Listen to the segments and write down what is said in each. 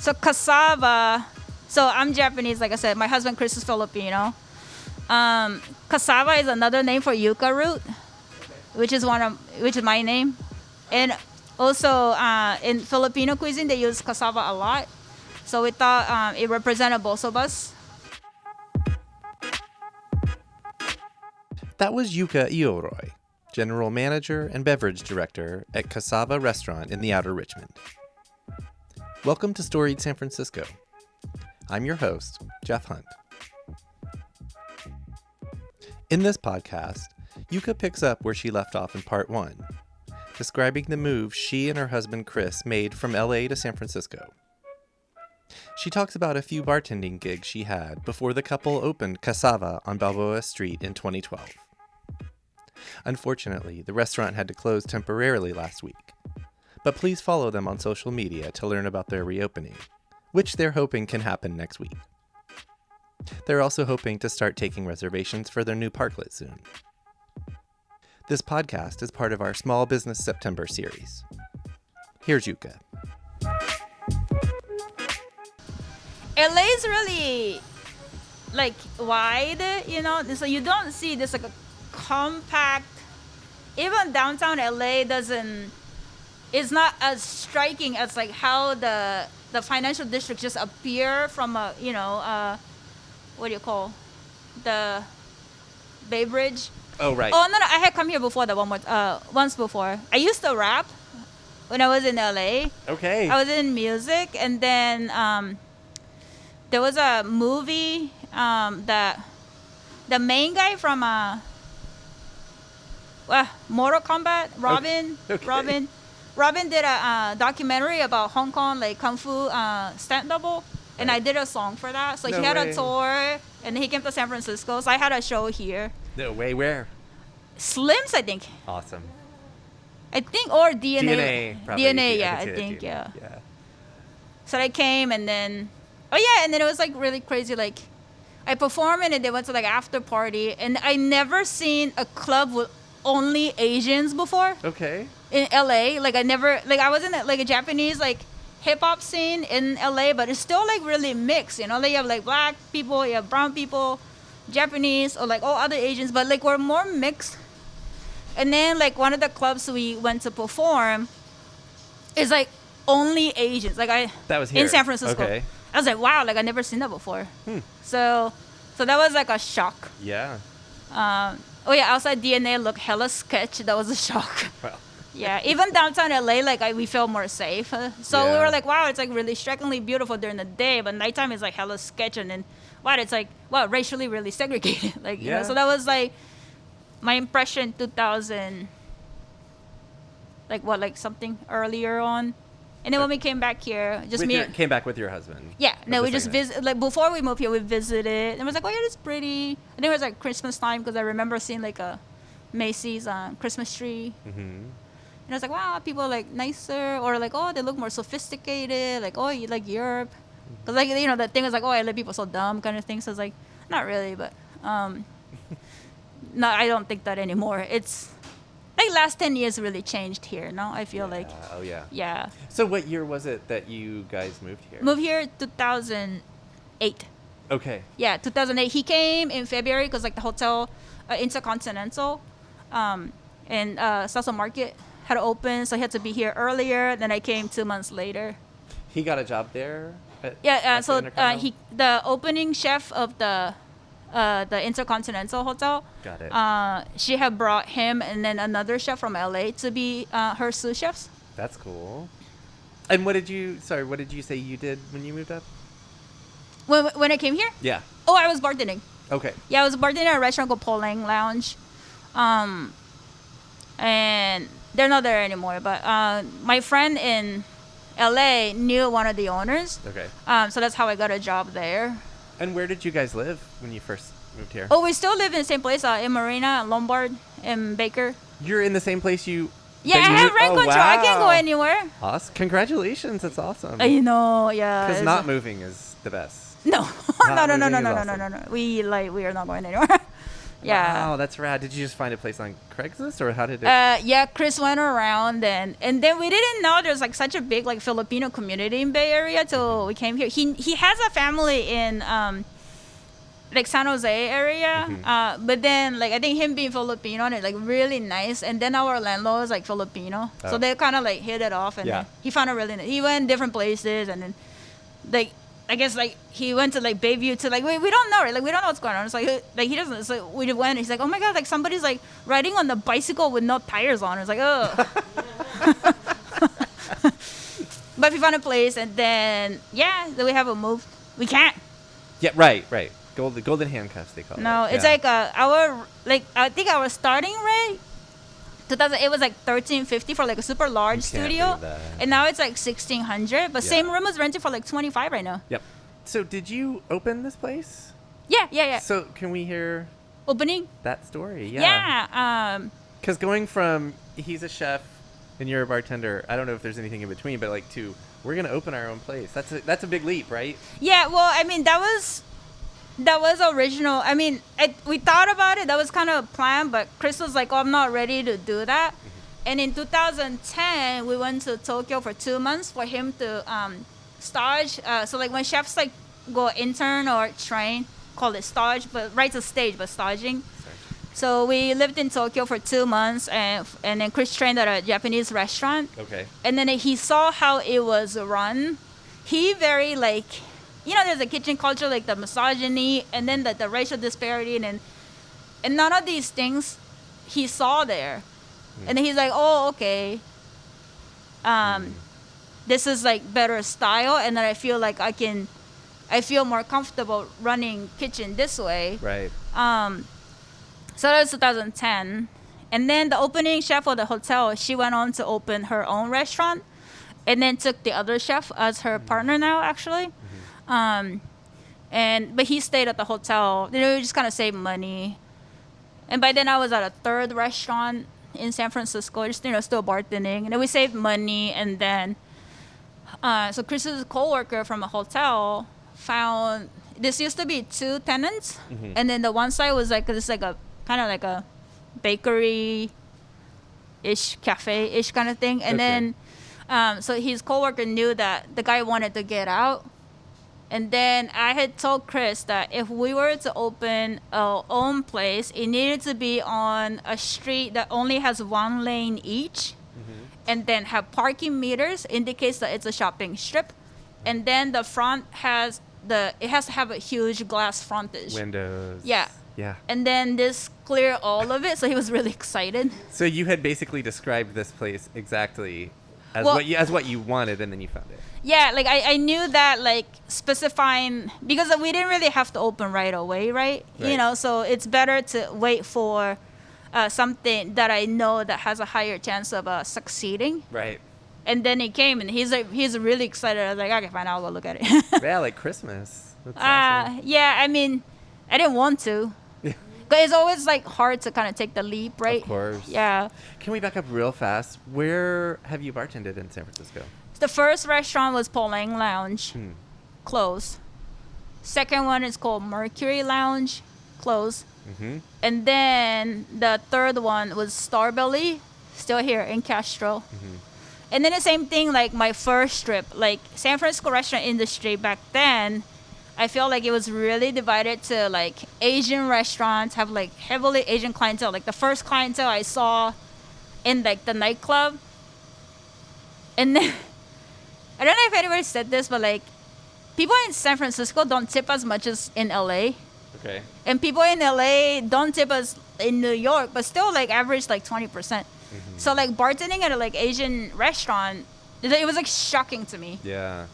So cassava. So I'm Japanese, like I said. My husband Kris is Filipino. Cassava is another name for yuca root, which is my name. And also in Filipino cuisine they use cassava a lot. So we thought it represented both of us. That was Yuka Ioroi, General Manager and Beverage Director at Cassava Restaurant in the Outer Richmond. Welcome to Storied San Francisco. I'm your host, Jeff Hunt. In this podcast, Yuka picks up where she left off in part 1, describing the move she and her husband Kris made from LA to San Francisco. She talks about a few bartending gigs she had before the couple opened Cassava on Balboa Street in 2012. Unfortunately, the restaurant had to close temporarily last week, but please follow them on social media to learn about their reopening, which they're hoping can happen next week. They're also hoping to start taking reservations for their new parklet soon. This podcast is part of our Small Business September series. Here's Yuka. LA is really wide, so you don't see this like a compact. Even downtown LA it's not as striking as like how the financial district just appear from what do you call the Bay Bridge. Oh, right. Oh no, I had come here before once before. I used to rap when I was in LA. Okay. I was in music, and then there was a movie that the main guy from Mortal Kombat, Robin. Okay. Robin did a documentary about Hong Kong, like kung fu stunt double, and I did a song for that. So No he had way. a tour, and he came to San Francisco. So I had a show here. No way, where? Slims, I think. Awesome. Or DNA. Probably. DNA, yeah, I could see that think, too. yeah. Yeah. So I came, and then it was like really crazy. Like I performed, and then they went to like after party, and I never seen a club with only Asians before Okay. in LA. Like I was in like a Japanese like hip hop scene in LA, but it's still like really mixed. Like you have like black people, you have brown people, Japanese, or like all other Asians, but like we're more mixed. And then like one of the clubs we went to perform is like only Asians. That was here. In San Francisco. Okay. I was like, wow, like I never seen that before. So that was like a shock. Yeah. Outside DNA looked hella sketch. That was a shock. Well. Yeah, even downtown LA, we felt more safe. So we Yeah. were like, wow, it's like really strikingly beautiful during the day, but nighttime is like hella sketch, and then wow, it's like racially really segregated. So that was like my impression 2000, something earlier on. And then when we came back here, Came back with your husband. Yeah, no, we just visit. visit. Like before we moved here, we visited, and it was like, oh yeah, it's pretty. I think it was like Christmas time because I remember seeing like a Macy's Christmas tree. Mm-hmm. And I was like, wow, people are like nicer, or like, oh, they look more sophisticated. Like, oh, you like Europe, because the thing is like, oh, I let people so dumb kind of thing. So it's like, not really, but no, I don't think that anymore. It's like last 10 years really changed here. No, I feel like. Oh yeah. Yeah. So what year was it that you guys moved here? Moved here 2008. Okay. Yeah, 2008. He came in February because like the hotel, Intercontinental, and Salsa Market had opened, so he had to be here earlier. Then I came 2 months later. He got a job there. So the opening chef of the Intercontinental Hotel. Got it. She had brought him and then another chef from LA to be her sous chefs. That's cool. And what did you say you did when you moved up? When I came here? Yeah. Oh, I was bartending. Okay. Yeah, I was bartending at a restaurant called Polang Lounge. And they're not there anymore, but my friend in LA knew one of the owners. Okay. So that's how I got a job there. And where did you guys live when you first moved here? Oh, we still live in the same place, in Marina, Lombard, and Baker. You're in the same place you... Yeah, I have rent control. I can't go anywhere. Awesome. Congratulations. That's awesome. Yeah. Because not moving is the best. No. Not No. moving is awesome. We are not going anywhere. Yeah. Wow, that's rad. Did you just find a place on Craigslist, or how did it? Yeah, Kris went around and then we didn't know there's like such a big like Filipino community in Bay Area till we came here. He has a family in like San Jose area, but then like I think him being Filipino and it's like really nice, and then our landlord is like Filipino, so they kind of like hit it off, and then he found a really nice. He went different places, and then like I guess like he went to like Bayview to like we don't know, right? Like we don't know what's going on. It's like he doesn't. So we went. He's like, oh my god, like somebody's like riding on the bicycle with no tires on. It's like oh. But we found a place, and then then we haven't moved. We can't. Yeah, right. Golden handcuffs, they call it. No, it's like our like I think our starting rate 2000 it was like $1,350 for like a super large studio, and now it's like $1,600. But same room is rented for like $25 right now. Yep. So did you open this place? Yeah. So can we hear opening that story? Yeah. Because going from he's a chef and you're a bartender, I don't know if there's anything in between, but like to we're gonna open our own place. That's a big leap, right? Yeah. Well, I mean that was original. I mean, we thought about it. That was kind of planned, but Kris was like, "Oh, I'm not ready to do that." And in 2010, we went to Tokyo for 2 months for him to stage. So like when chefs like go intern or train, call it stage, but right to stage, but staging. So we lived in Tokyo for 2 months, and then Kris trained at a Japanese restaurant. Okay. And then he saw how it was run. He very like. There's a kitchen culture, like the misogyny, and then the racial disparity, and none of these things he saw there. And then he's like, oh, okay. This is like better style, and then I feel like I feel more comfortable running kitchen this way. Right. So that was 2010. And then the opening chef of the hotel, she went on to open her own restaurant, and then took the other chef as her partner now, actually. But he stayed at the hotel. We just kind of saved money. And by then I was at a third restaurant in San Francisco, just still bartending. And then we saved money, and then so Kris's coworker from a hotel found this used to be 2 tenants, and then the one side was like this like a kind of like a bakery ish cafe ish kind of thing, and then so his coworker knew that the guy wanted to get out. And then I had told Kris that if we were to open our own place, it needed to be on a street that only has 1 lane each, and then have parking meters, indicates that it's a shopping strip, and then the front has it has to have a huge glass frontage. Windows. Yeah. And then this clear all of it, so he was really excited. So you had basically described this place exactly as what you wanted, and then you found it. Yeah, like I knew that, like specifying, because we didn't really have to open right away, right? So it's better to wait for something that I know that has a higher chance of succeeding. Right. And then he came, and he's really excited. I was like, okay, fine, I'll go look at it. Yeah, like Christmas. That's awesome. Yeah, I mean, I didn't want to. But it's always like hard to kind of take the leap, right? Of course. Yeah. Can we back up real fast? Where have you bartended in San Francisco? The first restaurant was Pauline Lounge, closed. Second one is called Mercury Lounge, closed. And then the third one was Starbelly, still here in Castro. And then the same thing, like my first trip, like San Francisco restaurant industry back then, I feel like it was really divided to like Asian restaurants have like heavily Asian clientele. Like the first clientele I saw in like the nightclub. And then, I don't know if anybody said this, but like people in San Francisco don't tip as much as in LA. Okay. And people in LA don't tip as in New York, but still like average like 20%. So like bartending at a like Asian restaurant, it was like shocking to me. Yeah.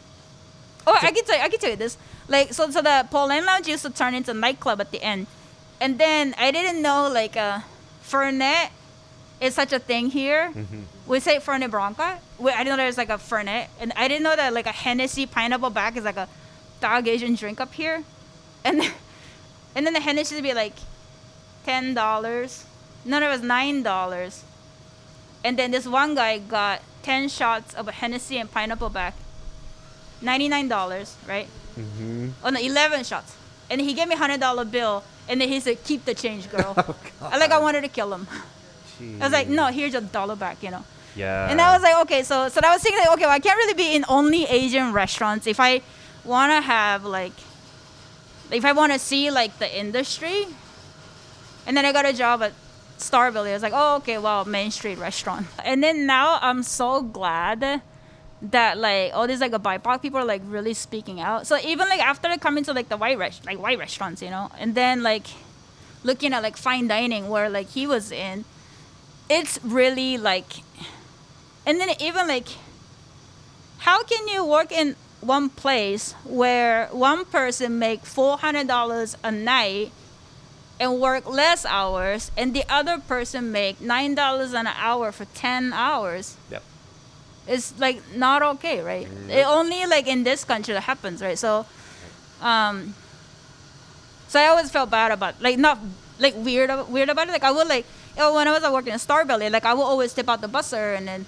Oh, I can tell you this. Like so the Pauline Lounge used to turn into a nightclub at the end, and then I didn't know like Fernet is such a thing here. We say Fernet Branca. I didn't know there's like a Fernet, and I didn't know that like a Hennessy pineapple back is like a dog Asian drink up here, and then the Hennessy would be like $10. No, it was $9. And then this one guy got 10 shots of a Hennessy and pineapple back. $99, right? Oh no, 11 shots. And he gave me $100 bill, and then he said, "Keep the change, girl." Oh, God. I wanted to kill him. Jeez. I was like, "No, here's your $1 back," you know. Yeah. And I was like, okay, so I was thinking, like, okay, well, I can't really be in only Asian restaurants if I want to have like, if I want to see like the industry. And then I got a job at Starville. I was like, oh, okay, well, Main Street restaurant. And then now I'm so glad that like all these like BIPOC people are like really speaking out. So even like after coming to like the white restaurants, you know, and then like looking at like fine dining where like he was in, it's really like. And then even like, how can you work in one place where one person make $400 a night and work less hours, and the other person make $9 an hour for 10 hours? Yep. It's like not okay, right? Yep. It only like in this country that happens, right? So, so I always felt bad about like not like weird about it. Like I would like, when I was working in Starbelly, like I would always tip out the busser, and then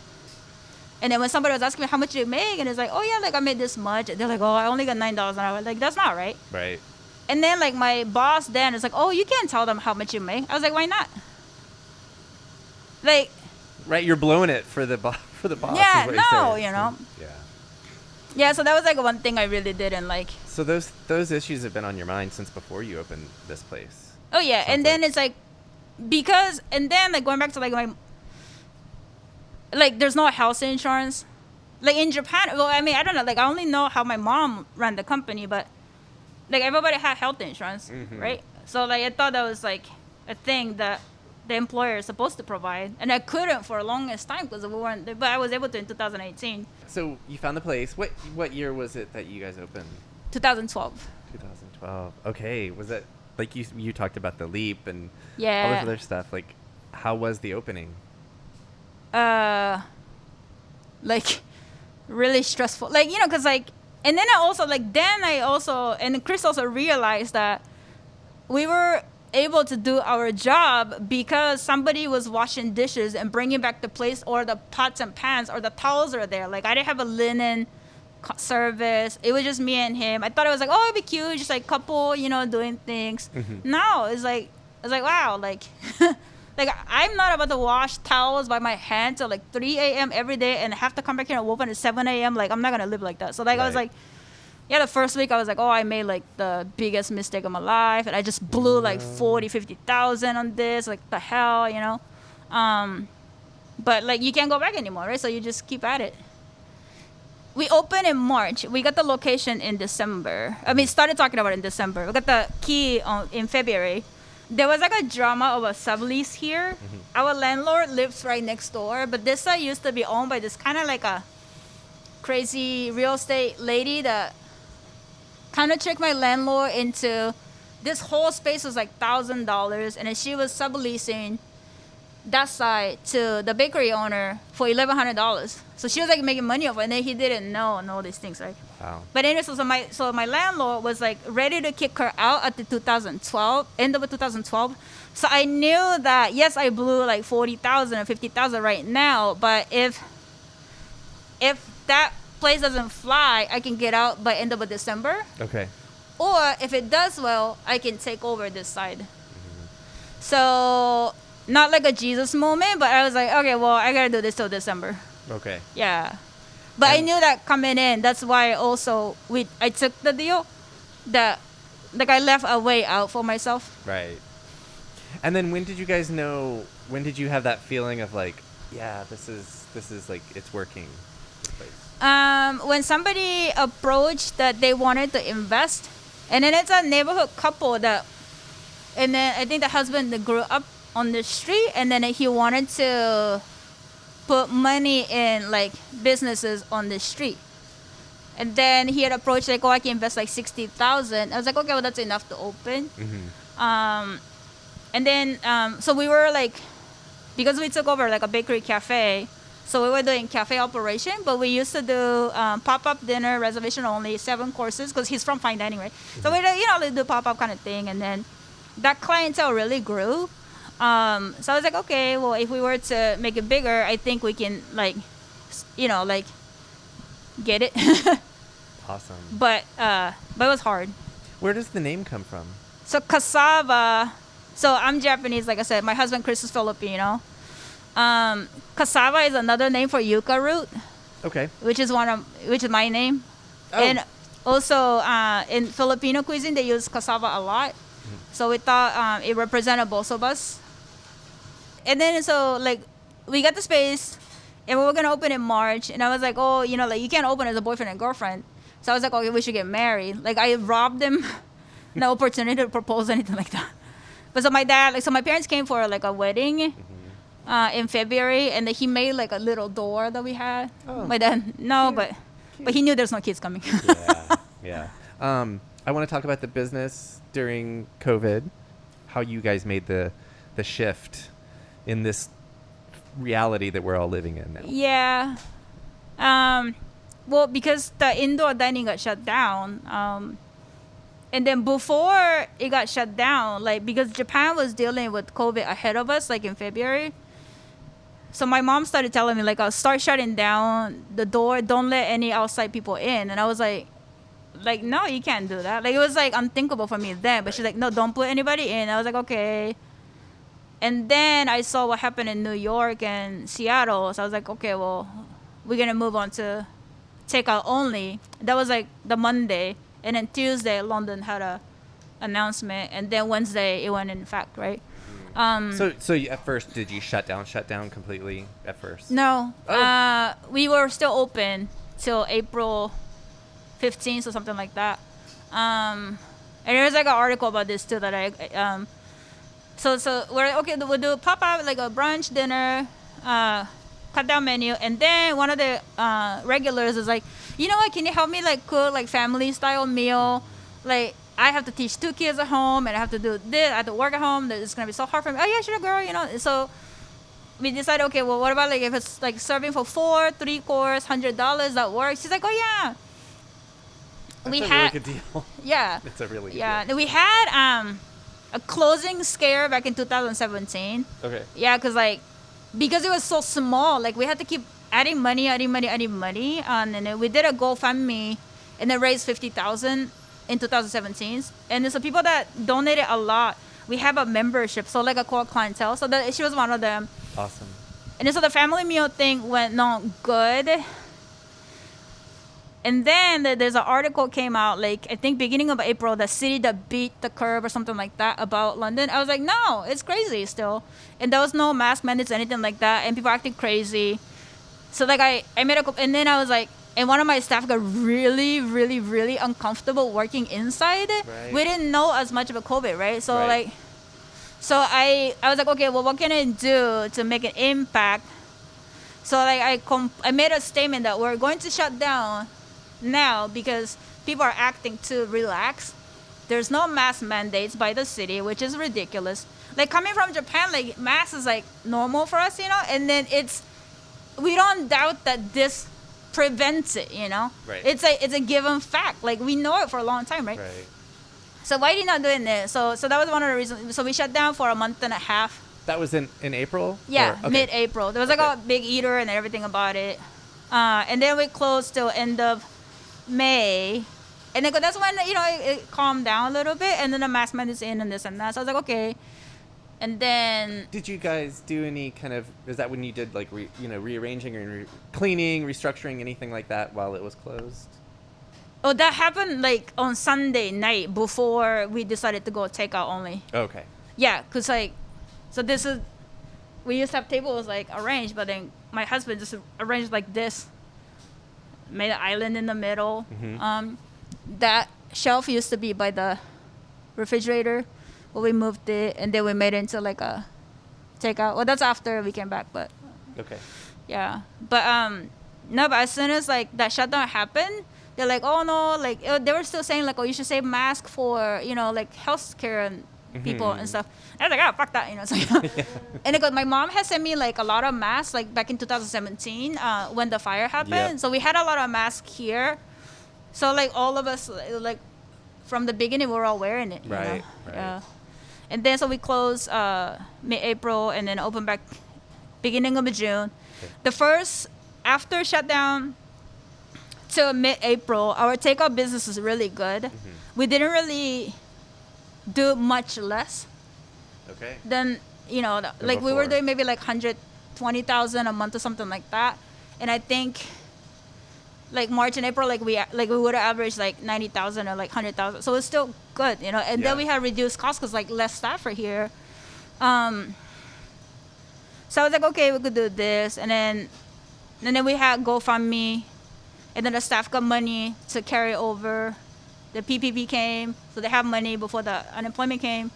when somebody was asking me how much did you make, and it's like, oh yeah, like I made this much. They're like, oh, I only got $9 an hour. Like that's not right. Right. And then like my boss then is like, oh, you can't tell them how much you make. I was like, why not? Like. Right, you're blowing it for the boss. Yeah, no, you know. Yeah. Yeah, so that was like one thing I really didn't like. So those issues have been on your mind since before you opened this place. Oh yeah, and then it's like, because, and then like going back to like my, like there's no health insurance. Like in Japan, well, I mean, I don't know, like I only know how my mom ran the company, but like everybody had health insurance, right? So like I thought that was like a thing that the employer is supposed to provide, and I couldn't for the longest time because we weren't, but I was able to in 2018. So you found the place. What year was it that you guys opened? 2012. 2012. Okay, was it like you talked about the leap and all Yeah. this other stuff? Like, how was the opening? Like really stressful, like, you know, because like, and then I also and Kris also realized that we were able to do our job because somebody was washing dishes and bringing back the place, or the pots and pans or the towels are there. Like I didn't have a linen service. It was just me and him. I thought it was like, oh, it'd be cute, just like couple, you know, doing things. No, it's like wow, like like I'm not about to wash towels by my hand till like 3 a.m. every day and have to come back here and open at 7 a.m. Like I'm not gonna live like that. So like I was like, yeah, the first week I was like, oh, I made like the biggest mistake of my life, and I just blew like 50,000 on this, like the hell, you know. But like you can't go back anymore, right? So you just keep at it. We opened in March. We got the location in December. I mean, started talking about it in December. We got the key in February. There was like a drama of a sublease here. Our landlord lives right next door, but this used to be owned by this kind of like a crazy real estate lady that kind of tricked my landlord into this whole space was like $1,000, and then she was subleasing that side to the bakery owner for $1,100. So she was like making money off it, and then he didn't know and all these things, right? Wow. But anyway, so my landlord was like ready to kick her out at the end of 2012. So I knew that yes, I blew like 40,000 or 50,000 right now, but if that place doesn't fly, I can get out by end of December. Okay. Or if it does well, I can take over this side. So not like a Jesus moment, but I was like, okay, well, I gotta do this till December. Okay. Yeah. But I knew that coming in. That's why also I took the deal. That like I left a way out for myself. Right. And then when did you guys know? When did you have that feeling of like, yeah, this is like it's working, this place? When somebody approached that they wanted to invest, and then it's a neighborhood couple that, and then I think the husband grew up on the street, and then he wanted to put money in like businesses on the street. And then he had approached like, oh, I can invest like 60,000. I was like, okay, well that's enough to open. And then so we were like, because we took over like a bakery cafe, so we were doing cafe operation, but we used to do pop-up dinner, reservation only, 7 courses, because he's from fine dining, right? So we do pop-up kind of thing, and then that clientele really grew. So I was like, okay, well, if we were to make it bigger, I think we can like, get it. Awesome. But it was hard. Where does the name come from? So cassava. So I'm Japanese, like I said. My husband Kris is Filipino. Cassava is another name for yucca root, Okay. which is my name. Oh. And also in Filipino cuisine they use cassava a lot. So we thought it represented both of us. And then so like we got the space and we were gonna open in March, and I was like, oh, like you can't open as a boyfriend and girlfriend. So I was like, okay, we should get married. Like I robbed them no opportunity to propose anything like that. But so my dad, so my parents came for like a wedding in February, and he made like a little door that we had. Oh, my dad, no, cute. but he knew there's no kids coming. Yeah. I want to talk about the business during COVID, how you guys made the shift in this reality that we're all living in now. Yeah. Well, because the indoor dining got shut down. And then before it got shut down, like because Japan was dealing with COVID ahead of us, like in February. So my mom started telling me, like, I'll start shutting down the door. Don't let any outside people in. And I was like, no, you can't do that. Like, it was like unthinkable for me then. But she's like, no, don't put anybody in. I was like, okay. And then I saw what happened in New York and Seattle. So I was like, okay, well, we're going to move on to takeout only. That was like the Monday. And then Tuesday, London had a announcement. And then Wednesday, it went in effect, right? So at first, did you shut down completely at first? No. Oh. We were still open till April 15th or something like that. And there's like an article about this too that I... So we're like, okay, we'll do pop-up, like a brunch, dinner, cut down menu. And then one of the regulars is like, you know what, can you help me like cook like family style meal? Like I have to teach 2 kids at home and I have to do this, I have to work at home. It's going to be so hard for me. Oh yeah, sure girl, So we decided, okay, well what about like if it's like serving for 4, 3 course, $100, that works? She's like, oh yeah. That's a really good deal. Yeah. It's a really good deal. Yeah. We had a closing scare back in 2017. Okay. Yeah, because it was so small, like we had to keep adding money, and then we did a GoFundMe, and it raised $50,000 in 2017. And so people that donated a lot, we have a membership, so like a core clientele. So that she was one of them. Awesome. And then so the family meal thing went on good. And then there's an article came out, like, I think beginning of April, the city that beat the curve or something like that about London. I was like, no, it's crazy still. And there was no mask mandates or anything like that. And people acting crazy. So, like, I made and then I was like, and one of my staff got really, really, really uncomfortable working inside. Right. We didn't know as much about COVID, right? So, right. I was like, okay, well, what can I do to make an impact? So, like, I made a statement that we're going to shut down now because people are acting too relaxed. There's no mask mandates by the city, which is ridiculous. Like coming from Japan, like mask is like normal for us, and then we don't doubt that this prevents it, Right. It's a given fact. Like we know it for a long time, right? Right. So why are you not doing this? So that was one of the reasons. So we shut down for a month and a half. That was in April? Yeah, okay. mid-April. There was like a big eater and everything about it. And then we closed till end of May, and then that's when it calmed down a little bit, and then the mask mandate's in and this and that. So I was like, okay. And then did you guys do any kind of? Is that when you did like rearranging or cleaning, restructuring, anything like that while it was closed? Oh, that happened like on Sunday night before we decided to go takeout only. Okay. Yeah, cause we used to have tables like arranged, but then my husband just arranged like this. Made an island in the middle. Mm-hmm. That shelf used to be by the refrigerator, but we moved it, and then we made it into like a takeout. Well, that's after we came back, but okay. Yeah, but no, but as soon as like that shutdown happened, they're like, oh no, like they were still saying like, oh, you should save mask for like healthcare and people and stuff. I was like, oh, fuck that, So, and because my mom has sent me like a lot of masks, like back in 2017 when the fire happened. Yep. So we had a lot of masks here. So like all of us, like from the beginning, we were all wearing it. Right. Yeah. And then so we closed mid-April and then opened back beginning of June. Okay. The first after shutdown till mid-April, our takeout business is really good. we didn't really do much less Okay. than, like we were before. doing maybe like 120,000 a month or something like that. And I think like March and April, like we would have averaged like 90,000 or like 100,000. So it's still good, And Yeah. then we had reduced costs because like less staff are here. So I was like, okay, we could do this, and then we had GoFundMe, and then the staff got money to carry over. The PPP came, so they have money before the unemployment came,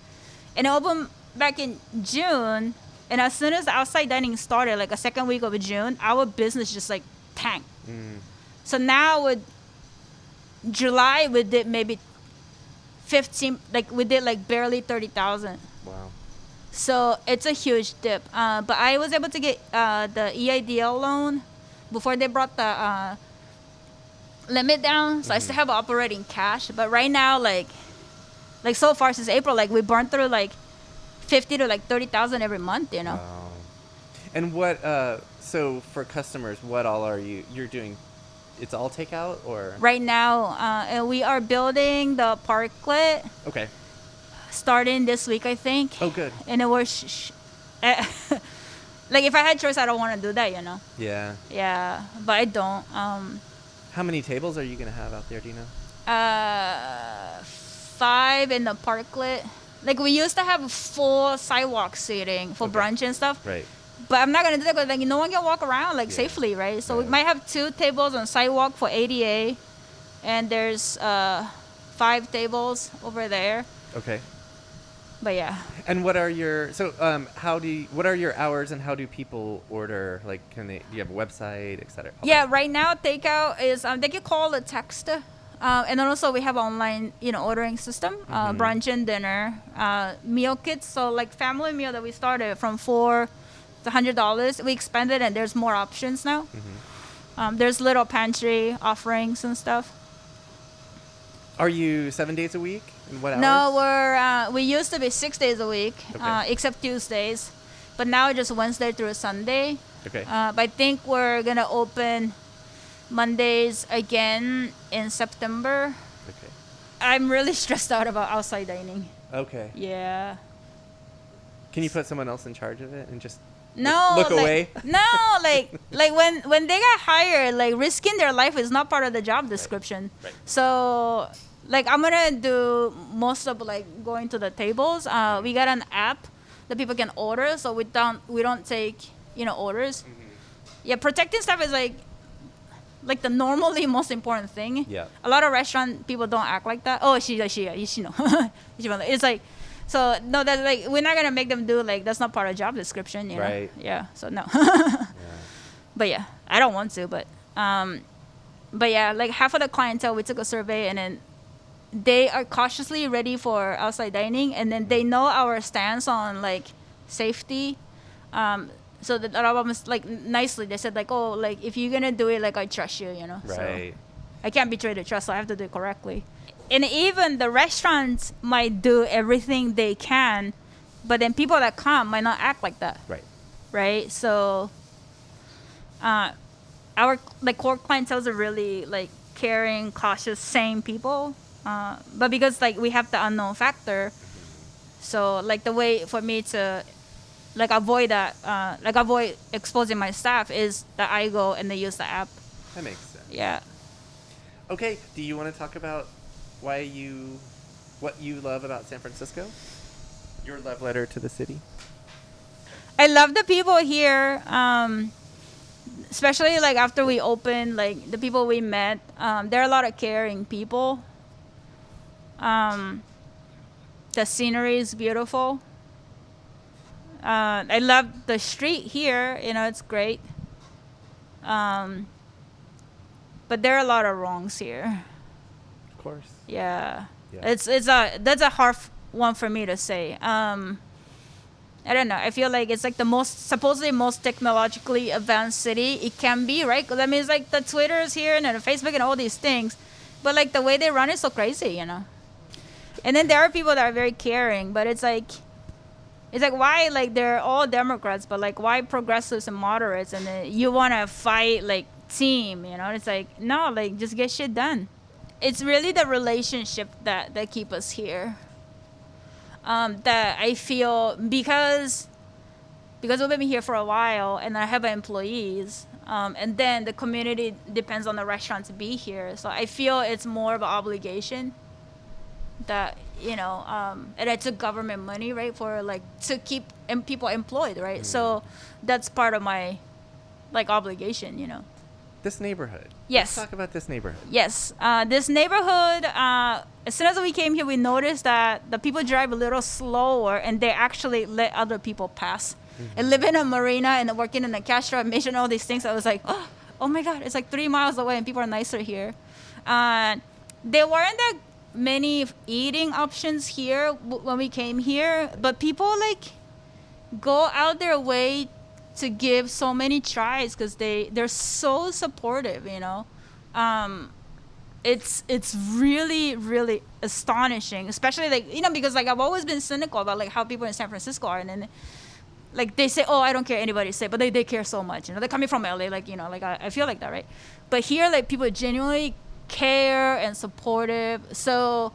and it opened back in June. And as soon as the outside dining started, like a second week of June, our business just like tanked. So now with July, we did maybe 15, like we did like barely 30,000. Wow. So it's a huge dip. But I was able to get the EIDL loan before they brought the limit down. So I still have operating cash. But right now, like so far since April, like we burned through like 50 to like 30,000 every month, Wow. And what, so for customers, what all are you're doing? It's all takeout or? Right now, and we are building the parklet Okay. starting this week, I think. Oh, good. And it was, like if I had choice, I don't want to do that, Yeah. Yeah, but I don't. How many tables are you going to have out there, do you know? 5 in the parklet. Like we used to have full sidewalk seating for Okay. brunch and stuff. Right. But I'm not gonna do that because like no one can walk around like safely, right? So we Right. might have 2 tables on sidewalk for ADA, and there's 5 tables over there. Okay. But yeah. And what are your what are your hours and how do people order? Like, do you have a website, et cetera? Yeah, right now takeout is they can call or text, and then also we have online ordering system, brunch and dinner, meal kits. So like family meal that we started from $4 to $100, we expanded and there's more options now. There's little pantry offerings and stuff. Are you 7 days a week? And what hours? No, we used to be 6 days a week, Okay. except Tuesdays, but now just Wednesday through Sunday. Okay. But I think we're gonna open Mondays again in September. Okay. I'm really stressed out about outside dining. Okay. Yeah. Can you put someone else in charge of it and just No. look like, away? No, like when they got hired, like risking their life is not part of the job description. Right. So like I'm gonna do most of like going to the tables. We got an app that people can order, so we don't take orders. Yeah, protecting stuff is like the normally most important thing. Yeah. A lot of restaurant people don't act like that. Oh, she know. It's like, so no, that's like we're not gonna make them do like that's not part of job description. You know? Right. Yeah. So no. Yeah. But yeah, I don't want to. But yeah, like half of the clientele, we took a survey and then they are cautiously ready for outside dining, and then they know our stance on like safety. So that a lot of them like nicely they said like, oh, like if you're gonna do it, like I trust you, Right. So I can't betray the trust, so I have to do it correctly. And even the restaurants might do everything they can, but then people that come might not act like that. Right. So our like core clientele are really like caring, cautious, sane people. But because like we have the unknown factor, so like the way for me to like avoid that, avoid exposing my staff is that I go and they use the app. That makes sense. Yeah. Okay. Do you want to talk about what you love about San Francisco? Your love letter to the city? I love the people here, especially like after we opened, like the people we met. There are a lot of caring people. The scenery is beautiful. I love the street here. It's great. But there are a lot of wrongs here. Of course. Yeah. Yeah. That's a hard one for me to say. I don't know. I feel like it's like the supposedly most technologically advanced city it can be, right? Because I mean, it's like the Twitters here and the Facebook and all these things, but like the way they run is so crazy, And then there are people that are very caring, but it's like why like they're all Democrats, but like why progressives and moderates, and then you want to fight like team, It's like no, like just get shit done. it's really the relationship that keep us here. That I feel because we've been here for a while and I have employees, and then the community depends on the restaurant to be here. So I feel it's more of an obligation that, and it's a government money, right, for like to keep people employed, right? So that's part of my like obligation. This neighborhood. Yes. Let's talk about this neighborhood. Yes. This neighborhood, as soon as we came here, we noticed that the people drive a little slower and they actually let other people pass. And living in a marina and working in a cash mission, all these things, I was like, oh my God, it's like 3 miles away and people are nicer here. There weren't that many eating options here when we came here, but people like go out their way to give so many tries because they're so supportive. It's really, really astonishing, especially like, because like I've always been cynical about like how people in San Francisco are, and then like they say, oh, I don't care anybody say, but they care so much. They're coming from LA, like, like I feel like that, right? But here, like people genuinely care and supportive. So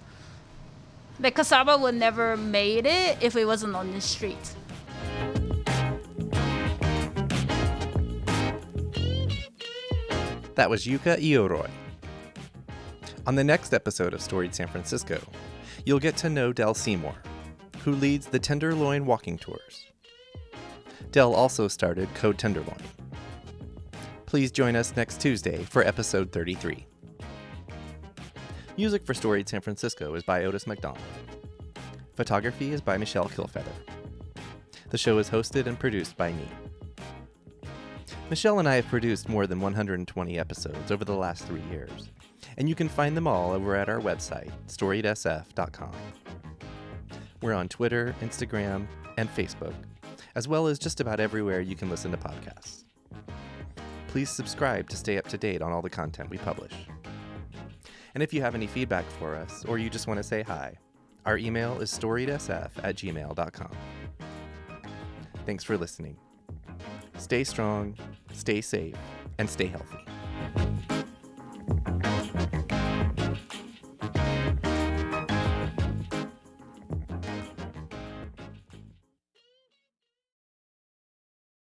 like Cassava would never made it if it wasn't on the street. That was Yuka Ioroi. On the next episode of Storied San Francisco, you'll get to know Del Seymour, who leads the Tenderloin walking tours. Del also started Code Tenderloin. Please join us next Tuesday for episode 33. Music for Storied San Francisco is by Otis McDonald. Photography is by Michelle Kilfeather. The show is hosted and produced by me. Michelle and I have produced more than 120 episodes over the last 3 years, and you can find them all over at our website, storiedsf.com. We're on Twitter, Instagram, and Facebook, as well as just about everywhere you can listen to podcasts. Please subscribe to stay up to date on all the content we publish. And if you have any feedback for us, or you just want to say hi, our email is storiedsf@gmail.com. Thanks for listening. Stay strong, stay safe, and stay healthy.